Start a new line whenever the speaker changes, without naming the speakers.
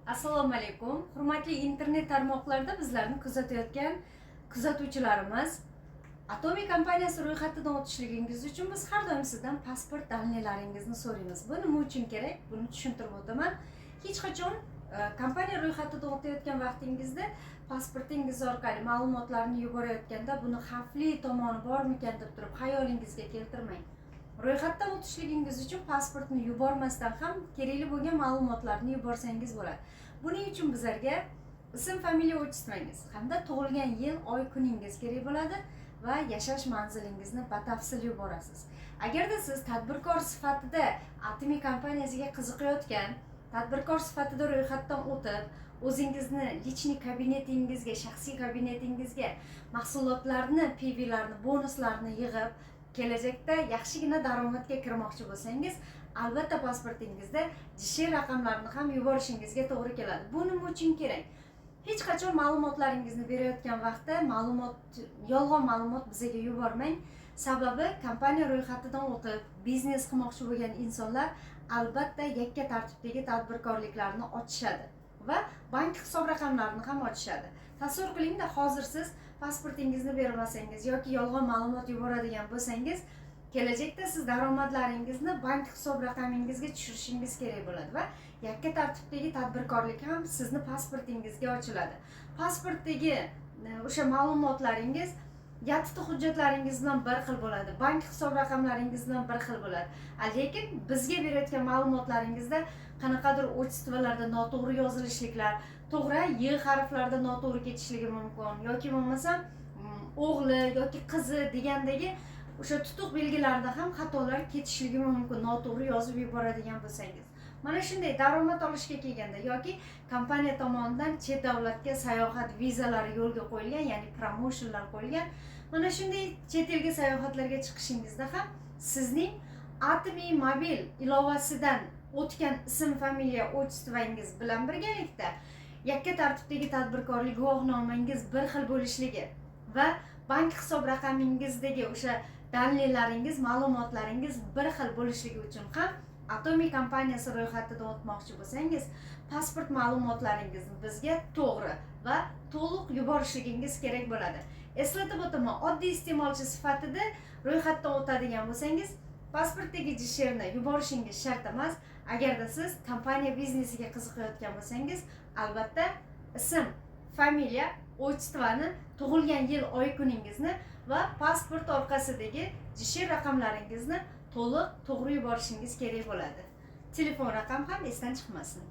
Assalomu alaykum. Hurmatli internet tarmoqlarida bizlarni kuzatayotgan kuzatuvchilarimiz, Atomiy kompaniyasi ro'yxatidan o'tishligingiz uchun biz har doim sizdan pasport dalilalaringizni so'raymiz. Bu nima uchun kerak? Buni tushuntirib o'taman. Hech qachon kompaniya ro'yxatidan o'tayotgan vaqtingizda pasportingiz orqali ma'lumotlarni yuborayotganda buni xavfli tomoni bormikan deb turib xayolingizga keltirmang. Ro'yxatdan o'tishligingiz uchun pasportni yubormasdan ham kerakli bo'lgan ma'lumotlarni yuborsangiz bo'ladi. Buning uchun bizlarga ism, familiya, otchestvangiz hamda tug'ilgan yil, oy, kuningiz kerak bo'ladi va yashash manzilingizni batafsil yuborasiz. Agarda siz tadbirkor sifatida Atomiy kompaniyasiga qiziqayotgan, tadbirkor sifatida ro'yxatdan o'tib, o'zingizni lichniy kabinetingizga, shaxsiy kabinetingizga mahsulotlarni, PVlarni, bonuslarni yig'ib kelajakda yaxshigina daromadga kirmoqchi bo'lsangiz, albatta pasportingizda JSH raqamlarini ham yuborishingizga to'g'ri keladi. Bu nima uchun kerak? Hech qachon ma'lumotlaringizni berayotgan vaqtda yolg'on ma'lumot bizga yubormang. Sababi kompaniya ro'yxatidan o'tib biznes qilmoqchi bo'lgan insonlar albatta yakka tartibdagi tadbirkorliklarni ochishadi va bank hisob raqamlarini ham ochishadi. Tasavvur qilingda, hozir siz pasportingizni bermasangiz yoki yolg'on ma'lumot yuboradigan bo'lsangiz, kelajakda siz daromadlaringizni bank hisob raqamingizga tushirishingiz kerak bo'ladi va yakka tartibdagi tadbirkorlik ham sizni pasportingizga ochiladi. Pasportdagi o'sha ma'lumotlaringiz yattita hujjatlaringiz bilan bir xil bo'ladi, bank hisob raqamlaringiz bilan bir xil bo'ladi. Lekin bizga berayotgan ma'lumotlaringizda qanaqadir otchestvalarda noto'g'ri yozilishliklar, to'g'ri Y harflarida noto'g'ri ketishligi mumkin yoki bo'lmasam o'g'li yoki qizi degandagi o'sha tutuq belgilarida ham xatolar ketishligi mumkin, noto'g'ri yozib yuboradigan bo'lsangiz. Mana shunday daromad olishga kelganda yoki kompaniya tomonidan chet davlatga sayohat vizalari yo'lga qo'yilgan, ya'ni promotionlar qo'yilgan. Mana shunday chet elga sayohatlarga chiqishingizda ham sizning Atomiy mobil ilovasidan o'tgan ism, familiya, otchestvangiz bilan birgalikda yakka tartibdagi tadbirkorlik guvohnomangiz bir xil bo'lishligi va bank hisob raqamingizdagi o'sha dalilalaringiz, ma'lumotlaringiz bir xil bo'lishligi uchun ham Atomiy kompaniyasi ro'yxatidan o'tmoqchi bo'lsangiz, pasport ma'lumotlaringizni bizga to'g'ri va to'liq yuborishligingiz kerak bo'ladi. Eslatib o'taman, oddiy iste'molchi sifatida ro'yxatdan o'tadigan bo'lsangiz, pasportdagi JSHni yuborishingiz shart emas. Agarda siz kompaniya biznesiga qiziqayotgan bo'lsangiz, albatta ism, familiya, otchestvani, tug'ilgan yil, oy, kuningizni va pasport orqasidagi JSH raqamlaringizni to'liq to'g'ri yuborishingiz kerak bo'ladi. Telefon raqam ham esdan chiqmasin.